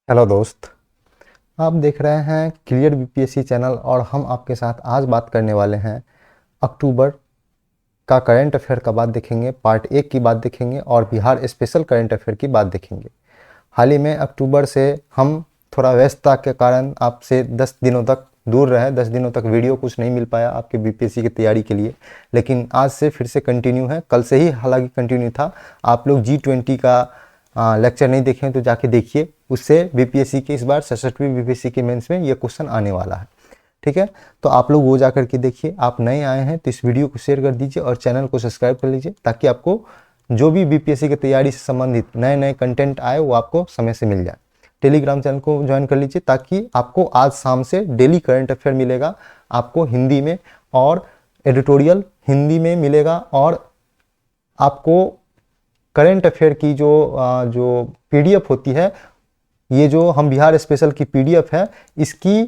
Hello दोस्त। आप देख रहे हैं क्लियर बीपीएससी चैनल और हम आपके साथ आज बात करने वाले हैं अक्टूबर का करंट अफेयर का बात देखेंगे, पार्ट 1 की बात देखेंगे और बिहार स्पेशल करंट अफेयर की बात देखेंगे। हाल ही में अक्टूबर से हम थोड़ा व्यस्तता के कारण आपसे 10 दिनों तक दूर रहे, 10 दिनों तक वीडियो कुछ नहीं मिल पाया आपके बीपीएससी की तैयारी के लिए, लेकिन आज से फिर से कंटिन्यू है। कल से ही हालांकि कंटिन्यू था। आप लोग G20 का लेक्चर नहीं देखे हैं तो जाके देखिए, उससे बीपीएससी के इस बार 66वीं बीपीएससी के मेंस में ये क्वेश्चन आने वाला है। ठीक है, तो आप लोग वो जाकर के देखिए। आप नए आए हैं तो इस वीडियो को शेयर कर दीजिए और चैनल को सब्सक्राइब कर लीजिए, ताकि आपको जो भी बीपीएससी की तैयारी से संबंधित नए नए कंटेंट आए वो आपको समय से मिल जाए। टेलीग्राम चैनल को ज्वाइन कर लीजिए, ताकि आपको आज शाम से डेली करंट अफेयर मिलेगा। आपको हिंदी में और एडिटोरियल हिंदी में मिलेगा, और आपको करंट अफेयर की जो पीडीएफ होती है, ये जो हम बिहार स्पेशल की पीडीएफ है, इसकी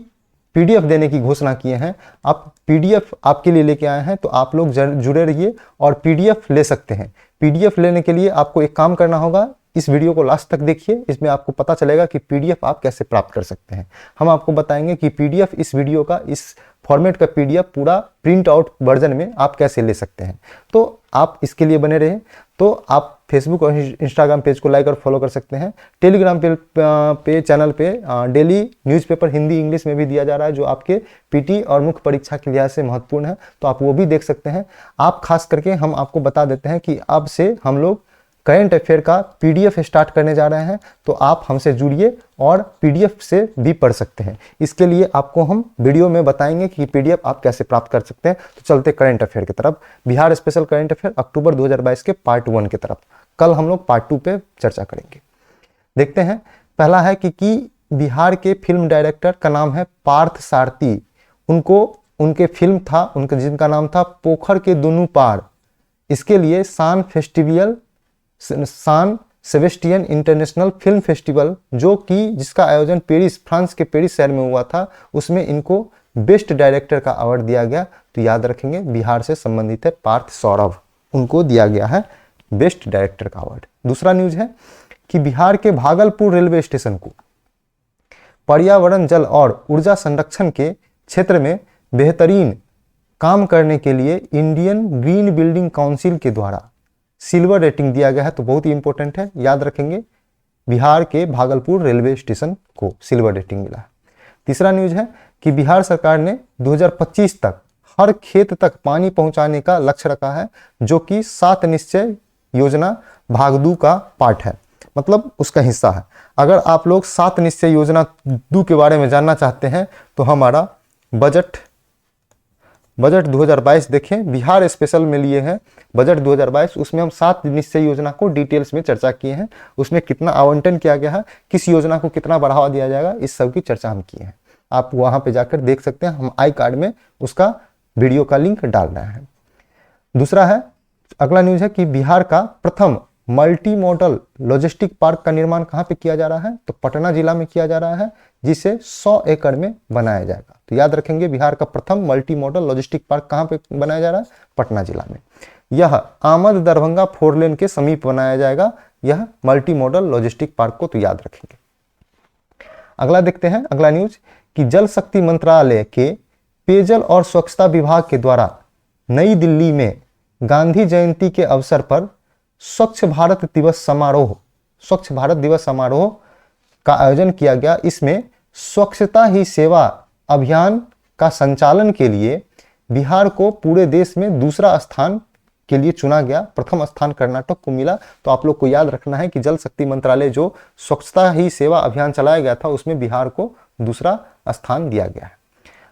पीडीएफ देने की घोषणा किए हैं। आप पीडीएफ आपके लिए लेके आए हैं, तो आप लोग जुड़े रहिए और पीडीएफ ले सकते हैं। पीडीएफ लेने के लिए आपको एक काम करना होगा, इस वीडियो को लास्ट तक देखिए, इसमें आपको पता चलेगा कि पीडीएफ आप कैसे प्राप्त कर सकते हैं। हम आपको बताएंगे कि पीडीएफ, इस वीडियो का इस फॉर्मेट का पीडीएफ पूरा प्रिंट आउट वर्जन में आप कैसे ले सकते हैं। तो आप इसके लिए बने रहे। तो आप फेसबुक और इंस्टाग्राम पेज को लाइक और फॉलो कर सकते हैं। टेलीग्राम पे चैनल पे डेली न्यूज़पेपर हिंदी इंग्लिश में भी दिया जा रहा है, जो आपके पीटी और मुख्य परीक्षा के लिहाज से महत्वपूर्ण है, तो आप वो भी देख सकते हैं। आप खास करके हम आपको बता देते हैं कि अब से हम लोग करंट अफेयर का पीडीएफ स्टार्ट करने जा रहे हैं, तो आप हमसे जुड़िए और पीडीएफ से भी पढ़ सकते हैं। इसके लिए आपको हम वीडियो में बताएंगे कि पीडीएफ आप कैसे प्राप्त कर सकते हैं। तो चलते करंट अफेयर की तरफ, बिहार स्पेशल करंट अफेयर अक्टूबर 2022 के पार्ट 1 की तरफ। कल हम लोग पार्ट 2 पे चर्चा करेंगे। देखते हैं, पहला है कि बिहार के फिल्म डायरेक्टर का नाम है पार्थ सारथी। उनके फिल्म था, उनका जिनका नाम था पोखर के दोनों पार। इसके लिए सान सेबेस्टियन इंटरनेशनल फिल्म फेस्टिवल, जो कि जिसका आयोजन पेरिस, फ्रांस के पेरिस शहर में हुआ था, उसमें इनको बेस्ट डायरेक्टर का अवार्ड दिया गया। तो याद रखेंगे, बिहार से संबंधित है पार्थ सौरभ, उनको दिया गया है बेस्ट डायरेक्टर का अवार्ड। दूसरा न्यूज है कि बिहार के भागलपुर रेलवे स्टेशन को पर्यावरण, जल और ऊर्जा संरक्षण के क्षेत्र में बेहतरीन काम करने के लिए इंडियन ग्रीन बिल्डिंग काउंसिल के द्वारा सिल्वर रेटिंग दिया गया है। तो बहुत ही इंपॉर्टेंट है, याद रखेंगे, बिहार के भागलपुर रेलवे स्टेशन को सिल्वर रेटिंग मिला है। तीसरा न्यूज है कि बिहार सरकार ने 2025 तक हर खेत तक पानी पहुंचाने का लक्ष्य रखा है, जो कि 7 निश्चय योजना भाग 2 का पार्ट है, मतलब उसका हिस्सा है। अगर आप लोग 7 निश्चय योजना 2 के बारे में जानना चाहते हैं, तो हमारा बजट 2022 देखें, बिहार स्पेशल में लिए हैं बजट 2022। उसमें हम 7 निश्चय योजना को डिटेल्स में चर्चा किए हैं। उसमें कितना आवंटन किया गया है, किस योजना को कितना बढ़ावा दिया जाएगा, इस सब की चर्चा हम किए हैं। आप वहां पे जाकर देख सकते हैं, हम आई कार्ड में उसका वीडियो का लिंक डाल रहे हैं। दूसरा है, अगला न्यूज है कि बिहार का प्रथम मल्टी मॉडल लॉजिस्टिक पार्क का निर्माण कहां पे किया जा रहा है, तो पटना जिला में किया जा रहा है, जिसे 100 एकड़ में बनाया जाएगा। तो याद रखेंगे, बिहार का प्रथम मल्टी मॉडल लॉजिस्टिक पार्क कहां पे बनाया जा रहा है, पटना जिला में। यह आमद दरभंगा 4 लेन के समीप बनाया जाएगा, यह मल्टी मॉडल लॉजिस्टिक पार्क को तो याद रखेंगे। अगला देखते हैं, अगला न्यूज कि जल शक्ति मंत्रालय के पेयजल और स्वच्छता विभाग के द्वारा नई दिल्ली में गांधी जयंती के अवसर पर स्वच्छ भारत दिवस समारोह का आयोजन किया गया। इसमें स्वच्छता ही सेवा अभियान का संचालन के लिए बिहार को पूरे देश में दूसरा स्थान के लिए चुना गया। प्रथम स्थान कर्नाटक को मिला। तो आप लोग को याद रखना है कि जल शक्ति मंत्रालय जो स्वच्छता ही सेवा अभियान चलाया गया था, उसमें बिहार को दूसरा स्थान दिया गया है।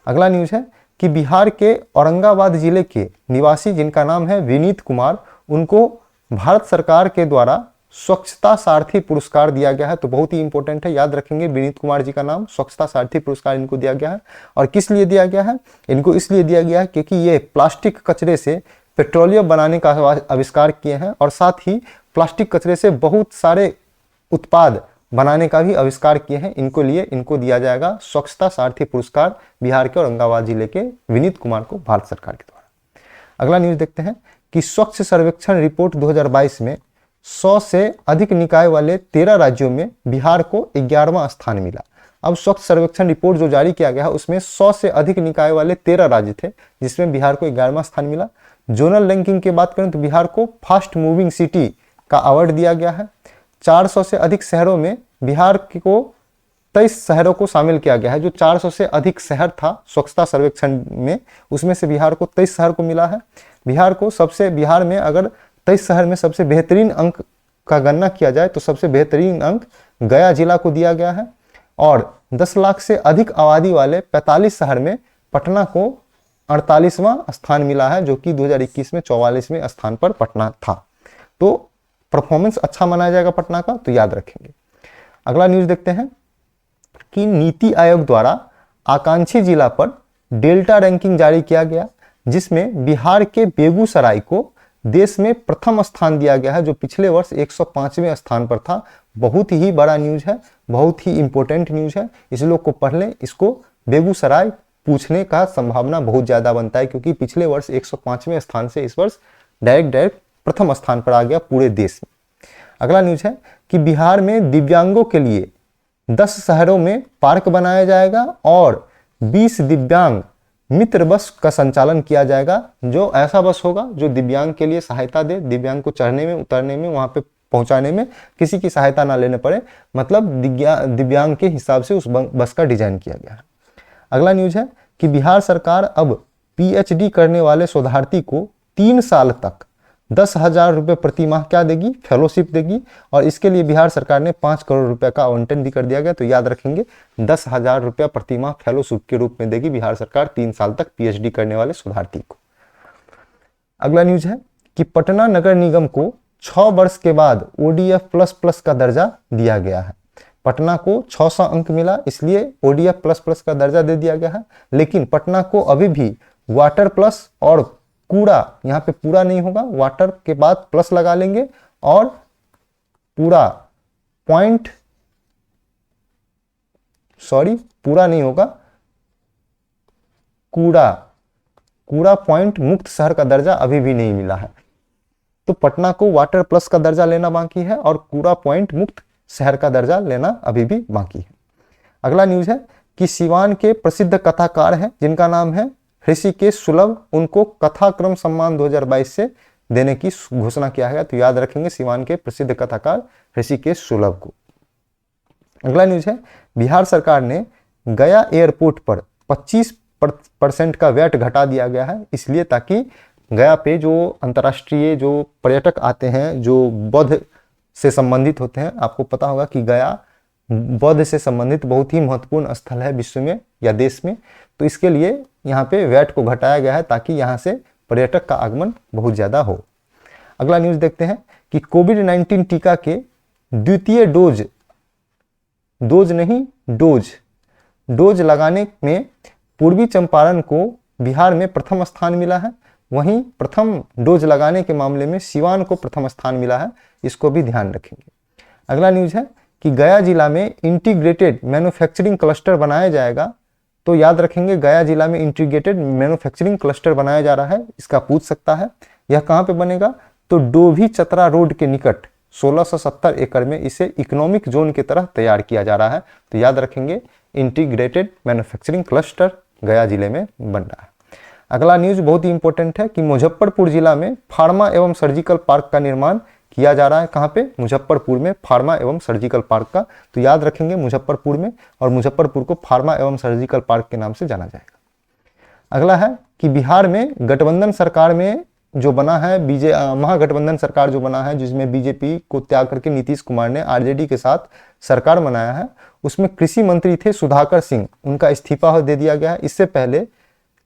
अगला न्यूज है कि बिहार के औरंगाबाद जिले के निवासी, जिनका नाम है विनीत कुमार, उनको भारत सरकार के द्वारा स्वच्छता सारथी पुरस्कार दिया गया है। तो बहुत ही इंपॉर्टेंट है, याद रखेंगे, विनीत कुमार जी का नाम, स्वच्छता सारथी पुरस्कार इनको दिया गया है। और किस लिए दिया गया है, इनको इसलिए दिया गया है क्योंकि ये प्लास्टिक कचरे से पेट्रोलियम बनाने का आविष्कार किए हैं, और साथ ही प्लास्टिक कचरे से बहुत सारे उत्पाद बनाने का भी आविष्कार किए हैं। इनको दिया जाएगा स्वच्छता सारथी पुरस्कार, बिहार के औरंगाबाद जिले के विनीत कुमार को भारत सरकार के द्वारा। अगला न्यूज देखते हैं कि स्वच्छ सर्वेक्षण रिपोर्ट 2022 में 100 से अधिक निकाय वाले 13 राज्यों में बिहार को 11वां स्थान मिला। अब स्वच्छ सर्वेक्षण रिपोर्ट जो जारी किया गया है उसमें 100 से अधिक निकाय वाले 13 राज्य थे, जिसमें बिहार को 11वां स्थान मिला। जोनल रैंकिंग की बात करें तो बिहार को फास्ट मूविंग सिटी का अवार्ड दिया गया है। 400 से अधिक शहरों में बिहार को 23 शहरों को शामिल किया गया है। जो 400 से अधिक शहर था स्वच्छता सर्वेक्षण में, उसमें से बिहार को 23 शहर को मिला है। बिहार में अगर 23 शहर में सबसे बेहतरीन अंक का गणना किया जाए तो सबसे बेहतरीन अंक गया जिला को दिया गया है। और 10 लाख से अधिक आबादी वाले 45 शहर में पटना को 48वां स्थान मिला है, जो कि 2021 में 44वें स्थान पर पटना था। तो परफॉर्मेंस अच्छा माना जाएगा पटना का, तो याद रखेंगे। अगला न्यूज देखते हैं कि नीति आयोग द्वारा आकांक्षी जिला पर डेल्टा रैंकिंग जारी किया गया, जिसमें बिहार के बेगूसराय को देश में प्रथम स्थान दिया गया है, जो पिछले वर्ष 105वें स्थान पर था। बहुत ही बड़ा न्यूज है, बहुत ही इंपॉर्टेंट न्यूज है, इस लोग को पढ़ लें। इसको बेगूसराय पूछने का संभावना बहुत ज्यादा बनता है, क्योंकि पिछले वर्ष 105वें स्थान से इस वर्ष डायरेक्ट प्रथम स्थान पर आ गया पूरे देश में। अगला न्यूज है कि बिहार में दिव्यांगों के लिए 10 शहरों में पार्क बनाया जाएगा और 20 दिव्यांग मित्र बस का संचालन किया जाएगा। जो ऐसा बस होगा जो दिव्यांग के लिए सहायता दे, दिव्यांग को चढ़ने में, उतरने में, वहां पे पहुंचाने में किसी की सहायता ना लेने पड़े, मतलब दिव्यांग के हिसाब से उस बस का डिजाइन किया गया है। अगला न्यूज है कि बिहार सरकार अब पीएचडी करने वाले शोधार्थी को 3 साल तक 10,000 रुपये प्रति माह क्या देगी, फेलोशिप देगी। और इसके लिए बिहार सरकार ने 5 करोड़ रुपए का आवंटन भी कर दिया गया। तो याद रखेंगे 10,000 रुपया प्रति माह फेलोशिप के रूप में देगी बिहार सरकार 3 साल तक पीएचडी करने वाले शोधार्थी को। अगला न्यूज है कि पटना नगर निगम को 6 वर्ष के बाद ODF++ का दर्जा दिया गया है। पटना को 600 अंक मिला, इसलिए ODF++ का दर्जा दे दिया गया है। लेकिन पटना को अभी भी वाटर प्लस और कूड़ा, यहां पे पूरा नहीं होगा, वाटर के बाद प्लस लगा लेंगे और पूरा पूरा नहीं होगा, कूड़ा पॉइंट मुक्त शहर का दर्जा अभी भी नहीं मिला है। तो पटना को वाटर प्लस का दर्जा लेना बाकी है और कूड़ा पॉइंट मुक्त शहर का दर्जा लेना अभी भी बाकी है। अगला न्यूज है कि सिवान के प्रसिद्ध कथाकार हैं जिनका नाम है ऋषिकेश सुलभ, उनको कथाक्रम सम्मान 2022 से देने की घोषणा किया है। तो याद रखेंगे सिवान के प्रसिद्ध कथाकार ऋषिकेश सुलभ को। अगला न्यूज है बिहार सरकार ने गया एयरपोर्ट पर 25% का वैट घटा दिया गया है, इसलिए ताकि गया पे जो अंतर्राष्ट्रीय जो पर्यटक आते हैं जो बौद्ध से संबंधित होते हैं, आपको पता होगा कि गया बौद्ध से संबंधित बहुत ही महत्वपूर्ण स्थल है विश्व में या देश में। तो इसके लिए यहाँ पे वैट को घटाया गया है ताकि यहाँ से पर्यटक का आगमन बहुत ज्यादा हो। अगला न्यूज देखते हैं कि कोविड-19 टीका के द्वितीय डोज लगाने में पूर्वी चंपारण को बिहार में प्रथम स्थान मिला है। वहीं प्रथम डोज लगाने के मामले में सिवान को प्रथम स्थान मिला है, इसको भी ध्यान रखेंगे। अगला न्यूज है कि गया जिला में इंटीग्रेटेड मैन्युफैक्चरिंग क्लस्टर बनाया जाएगा। तो याद रखेंगे गया जिला में इंटीग्रेटेड मैन्युफैक्चरिंग क्लस्टर बनाया जा रहा है, इसका पूछ सकता है। यह कहां पे बनेगा, तो डोभी चतरा रोड के निकट 1670 एकड़ में इसे इकोनॉमिक जोन की तरह तैयार किया जा रहा है। तो याद रखेंगे इंटीग्रेटेड मैन्युफैक्चरिंग क्लस्टर गया जिले में बन रहा है। अगला न्यूज बहुत ही इंपॉर्टेंट है कि मुजफ्फरपुर जिला में फार्मा एवं सर्जिकल पार्क का निर्माण किया जा रहा है। कहां पे, मुजफ्फरपुर में फार्मा एवं सर्जिकल पार्क का। तो याद रखेंगे मुजफ्फरपुर में, और मुजफ्फरपुर को फार्मा एवं सर्जिकल पार्क के नाम से जाना जाएगा। अगला है कि बिहार में गठबंधन सरकार में जो बना है महागठबंधन सरकार जो बना है, जिसमें बीजेपी को त्याग करके नीतीश कुमार ने आरजेडी के साथ सरकार बनाया है, उसमें कृषि मंत्री थे सुधाकर सिंह, उनका इस्तीफा दे दिया गया है। इससे पहले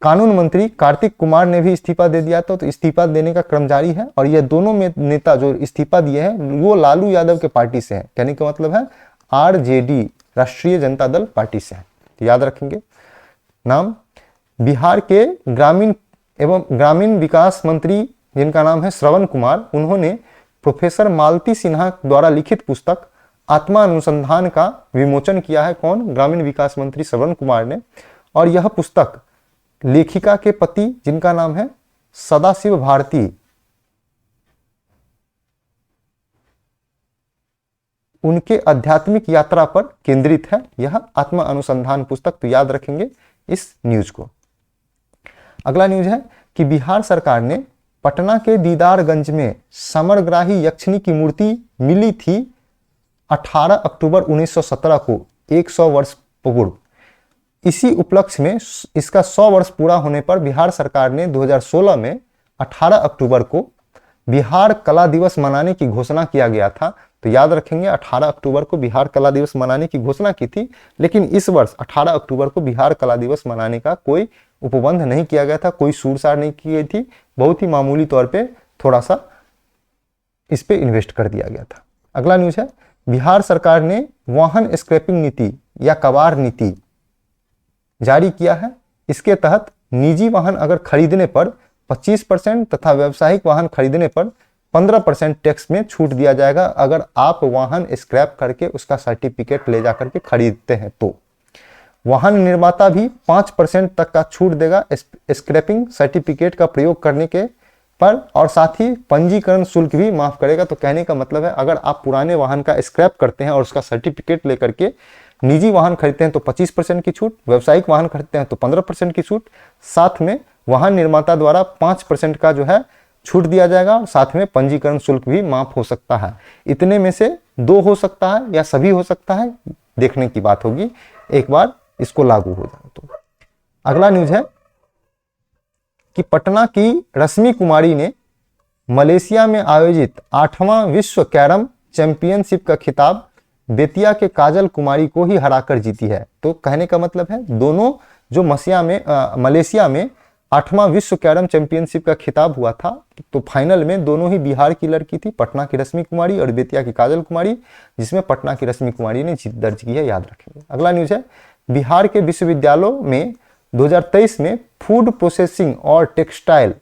कानून मंत्री कार्तिक कुमार ने भी इस्तीफा दे दिया था। तो इस्तीफा देने का क्रम जारी है और ये दोनों में नेता जो इस्तीफा दिए हैं वो लालू यादव के पार्टी से हैं, कहने का मतलब है आरजेडी, राष्ट्रीय जनता दल पार्टी से है। तो याद रखेंगे नाम। बिहार के ग्रामीण विकास मंत्री जिनका नाम है श्रवण कुमार, उन्होंने प्रोफेसर मालती सिन्हा द्वारा लिखित पुस्तक आत्मा अनुसंधान का विमोचन किया है। कौन, ग्रामीण विकास मंत्री श्रवण कुमार ने। और यह पुस्तक लेखिका के पति जिनका नाम है सदाशिव भारती, उनके आध्यात्मिक यात्रा पर केंद्रित है यह आत्म अनुसंधान पुस्तक, तो याद रखेंगे इस न्यूज को। अगला न्यूज है कि बिहार सरकार ने पटना के दीदारगंज में समरग्राही यक्षिणी की मूर्ति मिली थी 18 अक्टूबर 1917 को, 100 वर्ष पूर्व। इसी उपलक्ष्य में इसका 100 वर्ष पूरा होने पर बिहार सरकार ने 2016 में 18 अक्टूबर को बिहार कला दिवस मनाने की घोषणा किया गया था। तो याद रखेंगे 18 अक्टूबर को बिहार कला दिवस मनाने की घोषणा की थी, लेकिन इस वर्ष 18 अक्टूबर को बिहार कला दिवस मनाने का कोई उपबंध नहीं किया गया था, कोई सूरसार नहीं की गई थी, बहुत ही मामूली तौर पे थोड़ा सा इस पे इन्वेस्ट कर दिया गया था। अगला न्यूज है, बिहार सरकार ने वाहन स्क्रैपिंग नीति या कबाड़ नीति जारी किया है। इसके तहत निजी वाहन अगर खरीदने पर 25% तथा व्यावसायिक वाहन खरीदने पर 15% टैक्स में छूट दिया जाएगा अगर आप वाहन स्क्रैप करके उसका सर्टिफिकेट ले जाकर के खरीदते हैं तो। वाहन निर्माता भी 5% तक का छूट देगा स्क्रैपिंग सर्टिफिकेट का प्रयोग करने के पर, और साथ ही पंजीकरण शुल्क भी माफ करेगा। तो कहने का मतलब है अगर आप पुराने वाहन का स्क्रैप करते हैं और उसका सर्टिफिकेट लेकर के निजी वाहन खरीदते हैं तो 25% की छूट, व्यावसायिक वाहन खरीदते हैं तो 15% की छूट, साथ में वाहन निर्माता द्वारा 5% का जो है छूट दिया जाएगा, और साथ में पंजीकरण शुल्क भी माफ हो सकता है। इतने में से 2 हो सकता है या सभी हो सकता है, देखने की बात होगी एक बार इसको लागू हो जाए तो। अगला न्यूज है कि पटना की रश्मि कुमारी ने मलेशिया में आयोजित 8वां विश्व कैरम चैंपियनशिप का खिताब बेतिया के काजल कुमारी को ही हराकर जीती है। तो कहने का मतलब है दोनों जो मलेशिया में 8वां विश्व कैरम चैंपियनशिप का खिताब हुआ था, तो फाइनल में दोनों ही बिहार की लड़की थी, पटना की रश्मि कुमारी और बेतिया की काजल कुमारी, जिसमें पटना की रश्मि कुमारी ने जीत दर्ज की है, याद रखेंगे। अगला न्यूज है, बिहार के विश्वविद्यालयों में 2023 में फूड प्रोसेसिंग और टेक्सटाइल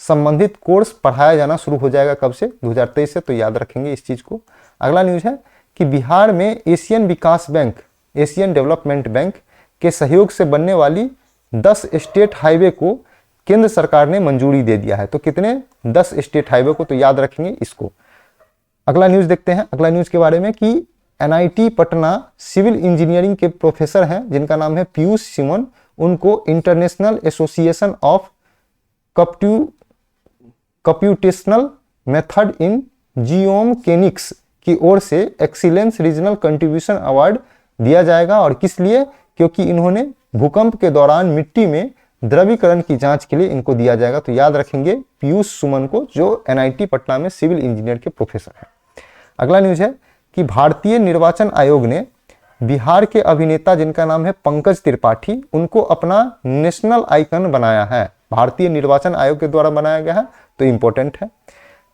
संबंधित कोर्स पढ़ाया जाना शुरू हो जाएगा। कब से? 2023 से, तो याद रखेंगे इस चीज को। अगला न्यूज है कि बिहार में एशियन विकास बैंक, एशियन डेवलपमेंट बैंक के सहयोग से बनने वाली 10 स्टेट हाईवे को केंद्र सरकार ने मंजूरी दे दिया है। तो कितने? 10 स्टेट हाईवे को, तो याद रखेंगे इसको। अगला न्यूज देखते हैं, अगला न्यूज के बारे में कि NIT पटना सिविल इंजीनियरिंग के प्रोफेसर हैं जिनका नाम है पीयूष सिमन, उनको international association of computational method in geomechanics की ओर से एक्सीलेंस रीजनल कंट्रीब्यूशन अवार्ड दिया जाएगा। और किस लिए? क्योंकि इन्होंने भूकंप के दौरान मिट्टी में द्रवीकरण की जांच के लिए इनको दिया जाएगा। तो याद रखेंगे पीयूष सुमन को, जो NIT पटना में सिविल इंजीनियर के प्रोफेसर हैं। अगला न्यूज है कि भारतीय निर्वाचन आयोग ने बिहार के अभिनेता जिनका नाम है पंकज त्रिपाठी, उनको अपना नेशनल आइकन बनाया है। भारतीय निर्वाचन आयोग के द्वारा बनाया गया है, तो इंपॉर्टेंट है।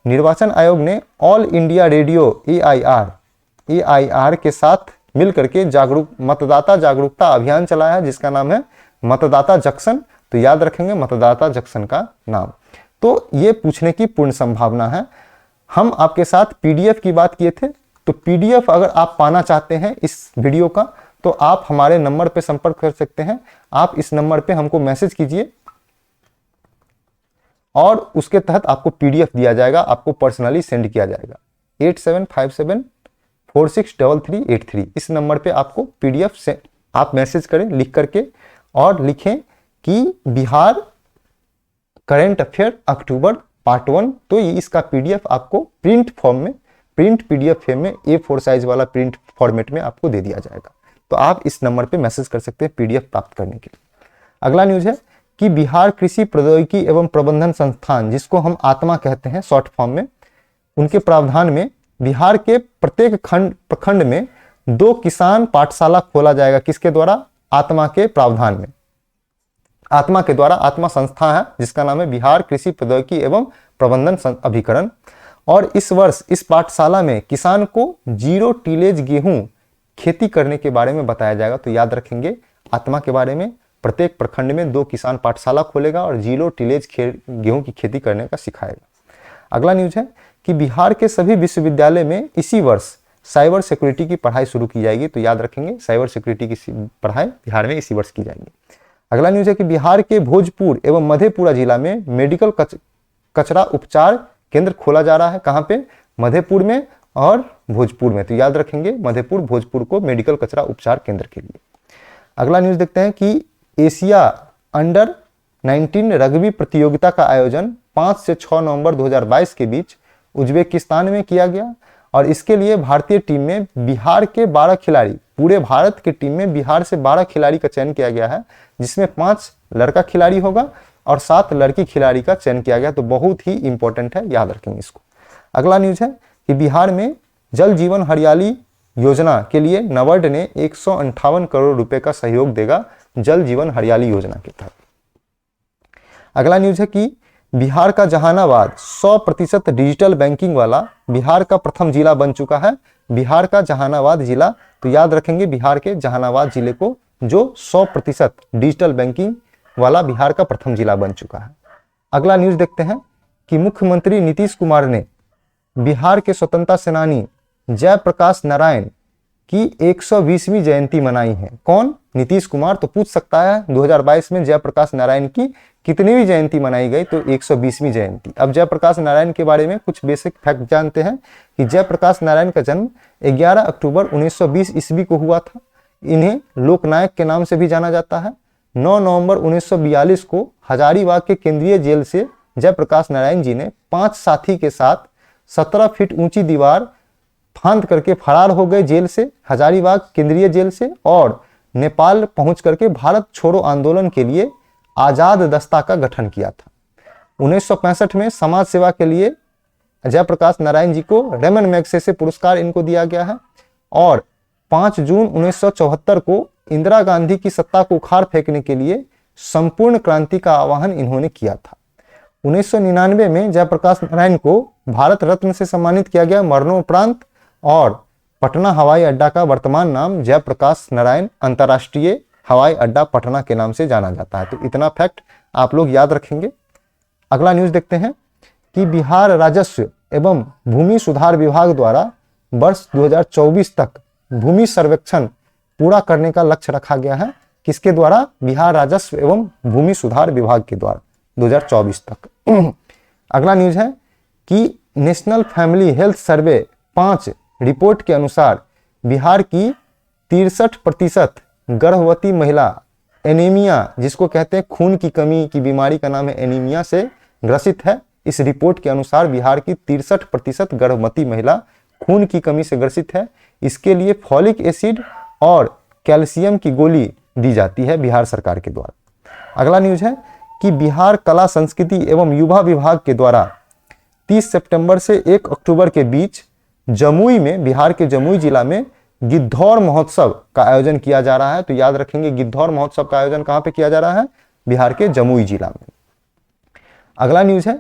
निर्वाचन आयोग ने ऑल इंडिया रेडियो AIR के साथ मिलकर के मतदाता जागरूकता अभियान चलाया है जिसका नाम है मतदाता जंक्शन। तो याद रखेंगे मतदाता जंक्शन का नाम। तो ये पूछने की पूर्ण संभावना है। हम आपके साथ PDF की बात किए थे, तो PDF अगर आप पाना चाहते हैं इस वीडियो का, तो आप हमारे नंबर पे संपर्क कर सकते हैं। आप इस नंबर पे हमको मैसेज कीजिए और उसके तहत आपको PDF दिया जाएगा, आपको पर्सनली सेंड किया जाएगा। 8757463383 इस नंबर पे आपको PDF से आप मैसेज करें लिख करके, और लिखें कि बिहार करंट अफेयर अक्टूबर पार्ट 1। तो इसका PDF आपको प्रिंट PDF में A4 साइज वाला प्रिंट फॉर्मेट में आपको दे दिया जाएगा। तो आप इस नंबर पे मैसेज कर सकते हैं PDF प्राप्त करने के लिए। अगला न्यूज है कि बिहार कृषि प्रौद्योगिकी एवं प्रबंधन संस्थान, जिसको हम आत्मा कहते हैं शॉर्ट फॉर्म में, उनके प्रावधान में बिहार के प्रत्येक प्रखंड में 2 किसान पाठशाला खोला जाएगा। किसके द्वारा? आत्मा के प्रावधान में। आत्मा के द्वारा, आत्मा संस्था है जिसका नाम है बिहार कृषि प्रौद्योगिकी एवं प्रबंधन अभिकरण। और इस वर्ष इस पाठशाला में किसान को 0 टीलेज गेहूं खेती करने के बारे में बताया जाएगा। तो याद रखेंगे आत्मा के बारे में प्रत्येक प्रखंड में 2 किसान पाठशाला खोलेगा और 0 टीलेज गेहूं की खेती करने का सिखाएगा। अगला न्यूज है कि बिहार के सभी विश्वविद्यालय में इसी वर्ष साइबर सिक्योरिटी की पढ़ाई शुरू की जाएगी। तो याद रखेंगे साइबर सिक्योरिटी की पढ़ाई बिहार में इसी वर्ष की जाएगी। अगला न्यूज है कि बिहार के भोजपुर एवं मधेपुरा जिला में मेडिकल कचरा उपचार केंद्र खोला जा रहा है। कहां पे? मधेपुर में और भोजपुर में। तो याद रखेंगे मधेपुर भोजपुर को मेडिकल कचरा उपचार केंद्र के लिए। अगला न्यूज देखते हैं कि एशिया अंडर 19 रग्बी प्रतियोगिता का आयोजन 5 से 6 नवंबर 2022 के बीच उज्बेकिस्तान में किया गया और इसके लिए भारतीय टीम में बिहार के 12 खिलाड़ी, पूरे भारत की टीम में बिहार से 12 खिलाड़ी का चयन किया गया है, जिसमें 5 लड़का खिलाड़ी होगा और 7 लड़की खिलाड़ी का चयन किया गया। तो बहुत ही इंपॉर्टेंट है, याद रखेंगे इसको। अगला न्यूज है कि बिहार में जल जीवन हरियाली योजना के लिए नाबार्ड ने 158 करोड़ रुपए का सहयोग देगा जल जीवन हरियाली योजना के तहत। अगला न्यूज है कि बिहार का जहानाबाद 100% डिजिटल बैंकिंग वाला बिहार का प्रथम जिला बन चुका है। बिहार का जहानाबाद जिला, तो याद रखेंगे बिहार के जहानाबाद जिले को, जो 100% डिजिटल बैंकिंग वाला बिहार का प्रथम जिला बन चुका है। अगला न्यूज देखते हैं कि मुख्यमंत्री नीतीश कुमार ने बिहार के स्वतंत्रता सेनानी जयप्रकाश नारायण की 120वीं जयंती मनाई है। कौन? नीतीश कुमार। तो पूछ सकता है 2022 में जयप्रकाश नारायण की कितनीवीं जयंती मनाई गई? तो 120वीं जयंती। अब जयप्रकाश नारायण के बारे में कुछ बेसिक फैक्ट जानते हैं कि जयप्रकाश नारायण का जन्म 11 अक्टूबर 1920 ईस्वी को हुआ था। इन्हें लोकनायक के नाम से भी जाना जाता है। 9 नवंबर 1942 को हजारीबाग के केंद्रीय जेल से जयप्रकाश नारायण जी ने 5 साथी के साथ 17 फीट ऊंची दीवार फांद करके फरार हो गए जेल से, हजारीबाग केंद्रीय जेल से, और नेपाल पहुंच करके भारत छोड़ो आंदोलन के लिए आजाद दस्ता का गठन किया था। 1965 में समाज सेवा के लिए जयप्रकाश नारायण जी को रेमन मैग्सेसे पुरस्कार इनको दिया गया है और 5 जून 1974 को इंदिरा गांधी की सत्ता को उखाड़ फेंकने के लिए संपूर्ण क्रांति का आह्वान इन्होंने किया था। 1999 में जयप्रकाश नारायण को भारत रत्न से सम्मानित किया गया मरणोपरांत और पटना हवाई अड्डा का वर्तमान नाम जयप्रकाश नारायण अंतर्राष्ट्रीय हवाई अड्डा पटना के नाम से जाना जाता है। तो इतना फैक्ट आप लोग याद रखेंगे। अगला न्यूज देखते हैं कि बिहार राजस्व एवं भूमि सुधार विभाग द्वारा वर्ष 2024 तक भूमि सर्वेक्षण पूरा करने का लक्ष्य रखा गया है। किसके द्वारा? बिहार राजस्व एवं भूमि सुधार विभाग के द्वारा 2024 तक। अगला न्यूज है कि national family health survey 5 report के अनुसार बिहार की 63% गर्भवती महिला एनीमिया, जिसको कहते हैं खून की कमी की बीमारी का नाम है एनीमिया, से ग्रसित है। इस रिपोर्ट के अनुसार बिहार की 63% गर्भवती महिला खून की कमी से ग्रसित है। इसके लिए फॉलिक एसिड और कैल्शियम की गोली दी जाती है बिहार सरकार के द्वारा। अगला न्यूज है कि बिहार कला संस्कृति एवं युवा विभाग के द्वारा 30 सितंबर से 1 अक्टूबर के बीच जमुई में, बिहार के जमुई जिला में गिद्धौर महोत्सव का आयोजन किया जा रहा है। तो याद रखेंगे गिद्धौर महोत्सव का आयोजन कहां पे किया जा रहा है? बिहार के जमुई जिला में। अगला न्यूज है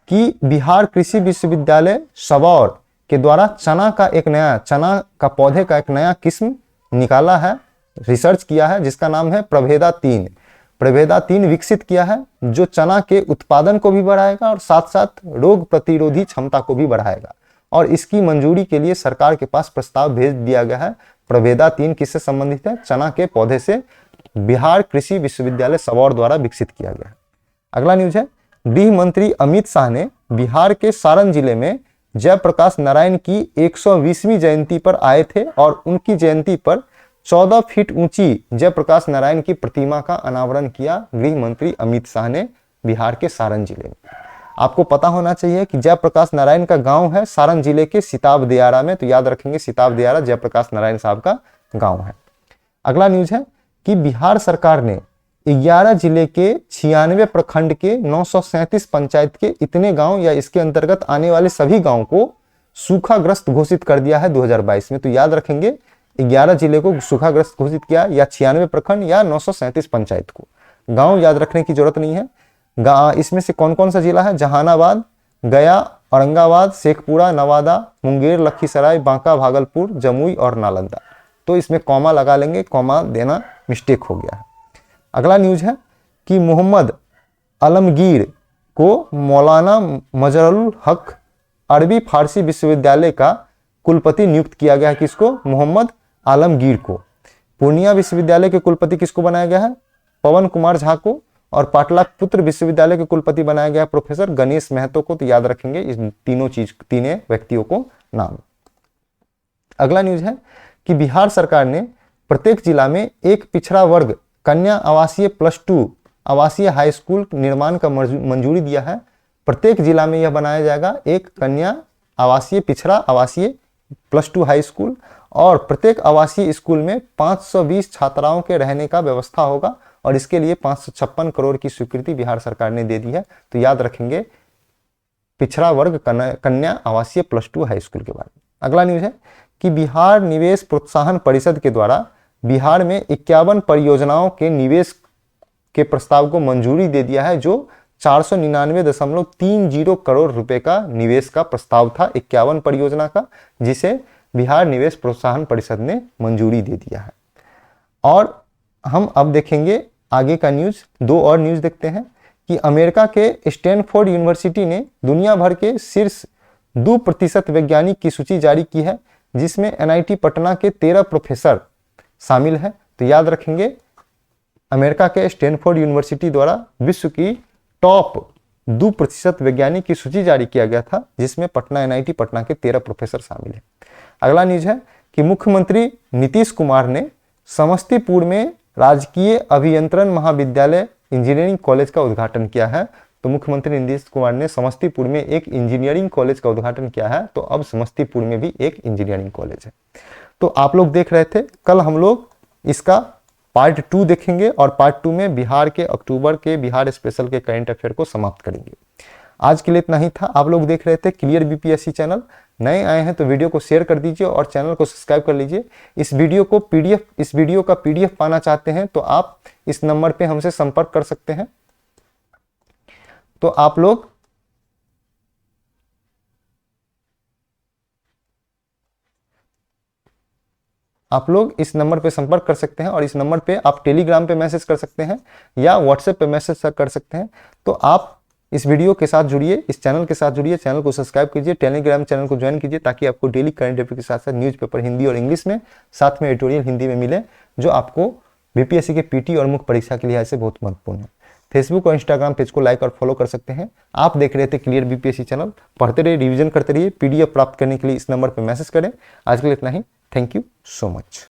कि बिहार कृषि विश्वविद्यालय सबौर के द्वारा चना का पौधे का एक नया किस्म निकाला है, रिसर्च किया है, जिसका नाम है प्रभेदा 3। प्रभेदा 3 विकसित किया है, जो चना के उत्पादन को भी बढ़ाएगा और साथ साथ रोग प्रतिरोधी क्षमता को भी बढ़ाएगा। और इसकी मंजूरी के लिए सरकार के पास प्रस्ताव भेज दिया गया है। प्रभेदा 3 किससे संबंधित है? चना के पौधे से बिहार कृषि विश्वविद्यालय सबौर द्वारा विकसित किया गया है। अगला न्यूज है गृह मंत्री अमित शाह ने बिहार के सारण जिले में जयप्रकाश नारायण की 120वीं जयंती पर आए थे और उनकी जयंती पर 14 फीट ऊंची जयप्रकाश नारायण की प्रतिमा का अनावरण किया गृह मंत्री अमित शाह ने बिहार के सारण जिले में। आपको पता होना चाहिए कि जयप्रकाश नारायण का गांव है सारण जिले के सिताब दियारा में। तो याद रखेंगे सिताब दियारा जयप्रकाश नारायण साहब का गांव है। अगला न्यूज है कि बिहार सरकार ने 11 जिले के 96 प्रखंड के 937 पंचायत के इतने गांव या इसके अंतर्गत आने वाले सभी गांव को सूखाग्रस्त घोषित कर दिया है 2022 में। तो याद रखेंगे 11 जिले को सूखाग्रस्त घोषित किया, या 96 प्रखंड या 937 पंचायत को। गांव याद रखने की जरूरत नहीं है। इसमें से कौन कौन सा जिला है? जहानाबाद, गया, औरंगाबाद, शेखपुरा, नवादा, मुंगेर, लखीसराय, बांका, भागलपुर, जमुई और नालंदा। तो इसमें कॉमा लगा लेंगे, कॉमा देना मिस्टेक हो गया है। अगला न्यूज है कि मोहम्मद आलमगीर को मौलाना मजरुल हक अरबी फारसी विश्वविद्यालय का कुलपति नियुक्त किया गया है। किसको? मोहम्मद आलमगीर को। पूर्णिया विश्वविद्यालय के कुलपति किसको बनाया गया है? पवन कुमार झा को। और पाटलिपुत्र विश्वविद्यालय के कुलपति बनाया गया प्रोफेसर गणेश महतो को। तो याद रखेंगे इस तीनों व्यक्तियों को नाम। अगला न्यूज है कि बिहार सरकार ने प्रत्येक जिला में एक पिछड़ा वर्ग कन्या आवासीय +2 आवासीय हाई स्कूल निर्माण का मंजूरी दिया है। प्रत्येक जिला में यह बनाया जाएगा एक कन्या आवासीय पिछड़ा आवासीय +2 हाई स्कूल, और प्रत्येक आवासीय स्कूल में 520 छात्राओं के रहने का व्यवस्था होगा, और इसके लिए 556 करोड़ की स्वीकृति बिहार सरकार ने दे दी है। तो याद रखेंगे पिछड़ा वर्ग कन्या आवासीय +2 हाई स्कूल के बारे में। अगला न्यूज है कि बिहार निवेश प्रोत्साहन परिषद के द्वारा बिहार में 51 परियोजनाओं के निवेश के प्रस्ताव को मंजूरी दे दिया है, जो 499.30 करोड़ रुपए का निवेश का प्रस्ताव था 51 परियोजना का, जिसे बिहार निवेश प्रोत्साहन परिषद ने मंजूरी दे दिया है। और हम अब देखेंगे आगे का न्यूज, दो और न्यूज देखते हैं कि अमेरिका के स्टैनफोर्ड यूनिवर्सिटी ने दुनिया भर के शीर्ष 2% वैज्ञानिक की सूची जारी की है, जिसमें NIT पटना के 13 प्रोफेसर शामिल हैं। तो याद रखेंगे अमेरिका के स्टैनफोर्ड यूनिवर्सिटी द्वारा विश्व की टॉप 2% वैज्ञानिक की सूची जारी किया गया था, जिसमें NIT पटना के 13 प्रोफेसर शामिल हैं। अगला न्यूज है कि मुख्यमंत्री नीतीश कुमार ने समस्तीपुर में राजकीय अभियंत्रण महाविद्यालय इंजीनियरिंग कॉलेज का उद्घाटन किया है। तो मुख्यमंत्री नीतीश कुमार ने समस्तीपुर में एक इंजीनियरिंग कॉलेज का उद्घाटन किया है, तो अब समस्तीपुर में भी एक इंजीनियरिंग कॉलेज है। तो आप लोग देख रहे थे, कल हम लोग इसका पार्ट 2 देखेंगे, और पार्ट 2 में बिहार के अक्टूबर के बिहार स्पेशल के करंट अफेयर को समाप्त करेंगे। आज के लिए इतना ही था। आप लोग देख रहे थे क्लियर बीपीएससी चैनल। नए आए हैं तो वीडियो को शेयर कर दीजिए और चैनल को सब्सक्राइब कर लीजिए। इस वीडियो का पीडीएफ पाना चाहते हैं तो आप इस नंबर पे हमसे संपर्क कर सकते हैं। तो आप लोग इस नंबर पे संपर्क कर सकते हैं, और इस नंबर पे आप टेलीग्राम पे मैसेज कर सकते हैं या व्हाट्सएप पे मैसेज कर सकते हैं। तो आप इस वीडियो के साथ जुड़िए, इस चैनल के साथ जुड़िए, चैनल को सब्सक्राइब कीजिए, टेलीग्राम चैनल को ज्वाइन कीजिए, ताकि आपको डेली करंट अफेयर के साथ साथ न्यूज़पेपर हिंदी और इंग्लिश में, साथ में एडिटोरियल हिंदी में मिले, जो आपको बीपीएससी के पीटी और मुख्य परीक्षा के लिहाज से बहुत महत्वपूर्ण है। फेसबुक और इंस्टाग्राम पेज को लाइक और फॉलो कर सकते हैं। आप देख रहे थे क्लियर बीपीएससी चैनल। पढ़ते रहिए, रिवीजन करते रहिए। पीडीएफ प्राप्त करने के लिए इस नंबर पर मैसेज करें। आज के लिए इतना ही। Thank you so much.